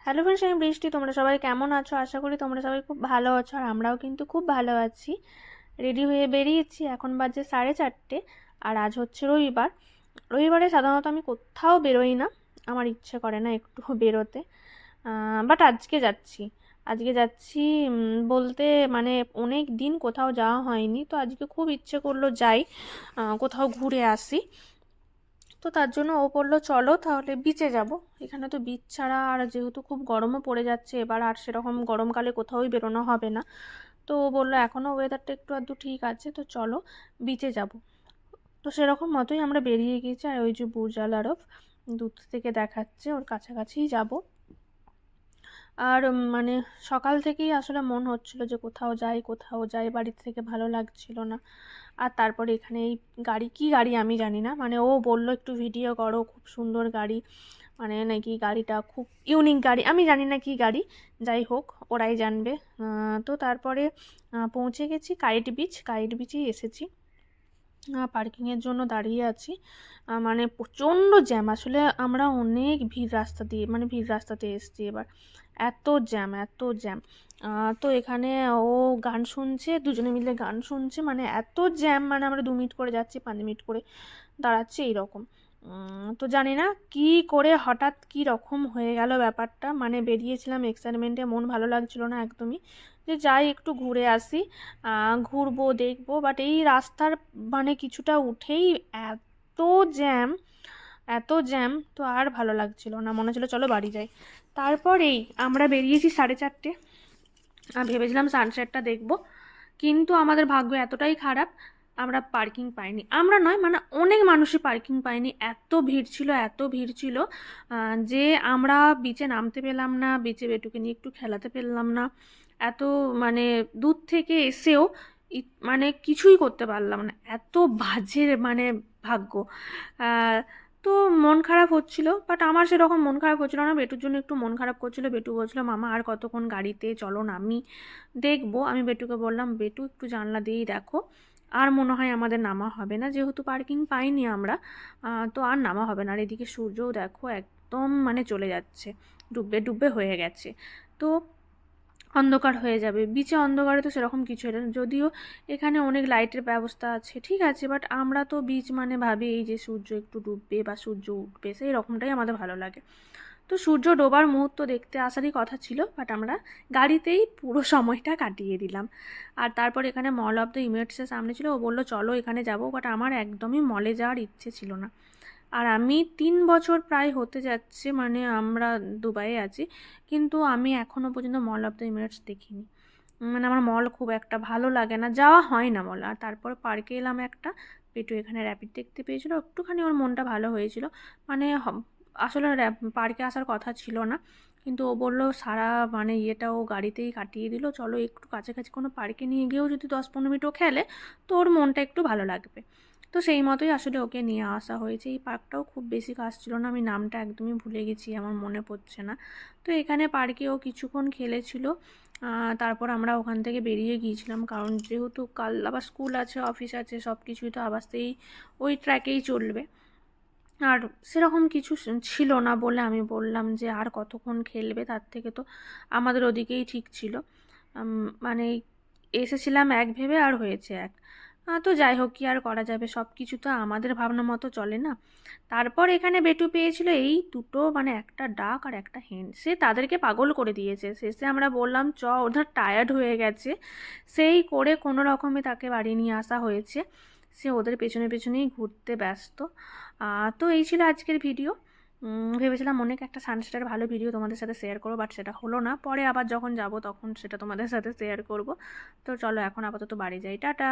Hello friends, আমি বৃষ্টি। তোমরা সবাই কেমন আছো? আশা করি তোমরা সবাই খুব ভালো আছো, আর আমরাও কিন্তু খুব ভালো আছি। রেডি হয়ে বেরিয়েছি, এখন বাজে 4:30, আর আজ হচ্ছে রবিবার। রবিবারে সাধারণত আমি কোথাও বেরোই না, আমার ইচ্ছে করে না একটু বেরোতে। বাট আজকে যাচ্ছি বলতে মানে অনেক দিন কোথাও যাওয়া হয়নি, তো আজকে খুব ইচ্ছে করলো যাই, কোথাও ঘুরে আসি। তো তার জন্য ও বললো চলো তাহলে বিচে যাব। এখানে তো বিচ ছাড়া, আর যেহেতু খুব গরমও পড়ে যাচ্ছে এবার, আর সেরকম গরমকালে কোথাওই বেরোনো হবে না। তো ও বললো এখনও ওয়েদারটা একটু আধটু ঠিক আছে, তো চলো বিচে যাব। তো সেরকম মতোই আমরা বেরিয়ে গিয়েছি, আর ওই যে বুর্জ আল আরব দূর থেকে দেখাচ্ছে, ওর কাছাকাছিই যাব। আর মানে সকাল থেকেই আসলে মন হচ্ছিল যে কোথাও যাই, বাড়ির থেকে ভালো লাগছিল না। আর তারপরে এখানে এই কি গাড়ি আমি জানি না, মানে ও বলল একটু ভিডিও করো, খুব সুন্দর গাড়ি, মানে নাকি গাড়িটা খুব ইউনিক গাড়ি, আমি জানি না কি গাড়ি, যাই হোক ওরাই জানবে। তো তারপরে পৌঁছে গেছি কাইট বিচেই এসেছি। পার্কিংয়ের জন্য দাঁড়িয়ে আছি। মানে প্রচণ্ড জ্যাম, আসলে আমরা অনেক ভিড় রাস্তাতে এসেছি এবার। এত জ্যাম। তো এখানে ও গান শুনছে, দুজনে মিলে গান শুনছে, মানে এত জ্যাম, মানে আমরা 2 মিনিট করে যাচ্ছি, 5 মিনিট করে দাঁড়াচ্ছি এইরকম। তো জানি না কি করে হঠাৎ কি রকম হয়ে গেল ব্যাপারটা, মানে বেরিয়েছিলাম এক্সাইটমেন্টে, মন ভালো লাগছিল না একদমই, যে যাই একটু ঘুরে আসি, ঘুরবো দেখবো। বাট এই রাস্তার মানে কিছুটা উঠেই এত জ্যাম, এত জ্যাম, তো আর ভালো লাগছিল না, মনে হচ্ছিল চলো বাড়ি যাই। তারপরেই আমরা বেরিয়েছি 4:30, ভেবেছিলাম সানসেটটা দেখবো, কিন্তু আমাদের ভাগ্য এতটাই খারাপ, আমরা পার্কিং পাইনি। আমরা নয়, মানে অনেক মানুষই পার্কিং পাইনি, এত ভিড় ছিল যে আমরা বিচে নামতে পেলাম না, বিচে বেটুকে নিয়ে একটু খেলাতে পেলাম না। এত মানে দূর থেকে এসেও মানে কিছুই করতে পারলাম না, এত বাজে মানে ভাগ্য। আহ, তো মন খারাপ হচ্ছিল, বাট আমার সেরকম মন খারাপ হচ্ছিল না, বেটুর জন্য একটু মন খারাপ করছিল। বেটু বলছিল মামা আর কতক্ষণ গাড়িতে, চলো না আমি দেখবো। আমি বেটুকে বললাম বেটু একটু জানলা দিয়েই দেখো, আর মনে হয় আমাদের নামা হবে না, যেহেতু পার্কিং পাইনি আমরা, তো আর নামা হবে না। আর এদিকে সূর্যও দেখো একদম মানে চলে যাচ্ছে, ডুববে ডুববে হয়ে গেছে। তো অন্ধকার হয়ে যাবে বিচে, অন্ধকারে তো সেরকম কিছু হয় না, যদিও এখানে অনেক লাইটের ব্যবস্থা আছে, ঠিক আছে, বাট আমরা তো বিচ মানে ভাবি এই যে সূর্য একটু ডুববে বা সূর্য উঠবে, সেই রকমটাই আমাদের ভালো লাগে। তো সূর্য ডোবার মুহূর্ত দেখতে আসারই কথা ছিল, বাট আমরা গাড়িতেই পুরো সময়টা কাটিয়ে দিলাম। আর তারপর এখানে মল অফ দ্য ইমেটসের সামনে ছিল, ও বললো চলো এখানে যাবো, বাট আমার একদমই মলে যাওয়ার ইচ্ছে ছিল না। আর আমি 3 বছর প্রায় হতে যাচ্ছে মানে আমরা দুবাইয়ে আছি, কিন্তু আমি এখনও পর্যন্ত মল অফ দ্য ইমেটস দেখিনি। মানে আমার মল খুব একটা ভালো লাগে না, যাওয়া হয় না মল। আর তারপর পার্কে এলাম একটা, পেটু এখানে র্যাপিড দেখতে পেয়েছিল, একটুখানি ওর মনটা ভালো হয়েছিল। মানে আসলে পার্কে আসার কথা ছিল না, কিন্তু ও বললো সারা মানে ইয়েটা ও গাড়িতেই কাটিয়ে দিল, চলো একটু কাছাকাছি কোনো পার্কে নিয়ে গিয়েও যদি 10-15 মিনিট ও খেলে, তো ওর মনটা একটু ভালো লাগবে। তো সেই মতোই আসলে ওকে নিয়ে আসা হয়েছে। এই পার্কটাও খুব বেশি কাজ ছিল না, আমি নামটা একদমই ভুলে গেছি, আমার মনে পড়ছে না। তো এখানে পার্কে ও কিছুক্ষণ খেলেছিল, তারপর আমরা ওখান থেকে বেরিয়ে গিয়েছিলাম, কারণ যেহেতু কাল আবার স্কুল আছে, অফিস আছে, সব কিছুই তো আবার সেই ওই ট্র্যাকেই চলবে। আর সেরকম কিছু ছিল না বলে আমি বললাম যে আর কতক্ষণ খেলবে, তার থেকে তো আমাদের ওদিকেই ঠিক ছিল। মানে এসেছিলাম এক ভেবে আর হয়েছে এক। তো যাই হোক, কি আর করা যাবে, সব কিছু তো আমাদের ভাবনা মতো চলে না। তারপর এখানে বেটু পেয়েছিল এই দুটো, মানে একটা ডাক আর একটা হেন, সে তাদেরকে পাগল করে দিয়েছে। শেষে আমরা বললাম ওদের টায়ার্ড হয়ে গেছে, সেই করে কোনো রকমে তাকে বাড়ি নিয়ে আসা হয়েছে। সে ওদের পেছনে পেছনেই ঘুরতে ব্যস্ত। তো এই ছিল আজকের ভিডিও। ভেবেছিলাম অনেক একটা সানসেটের ভালো ভিডিও তোমাদের সাথে শেয়ার করবো, বাট সেটা হলো না, পরে আবার যখন যাব তখন সেটা তোমাদের সাথে শেয়ার করব। তো চলো এখন আপাতত বাড়ি যাই, টাটা।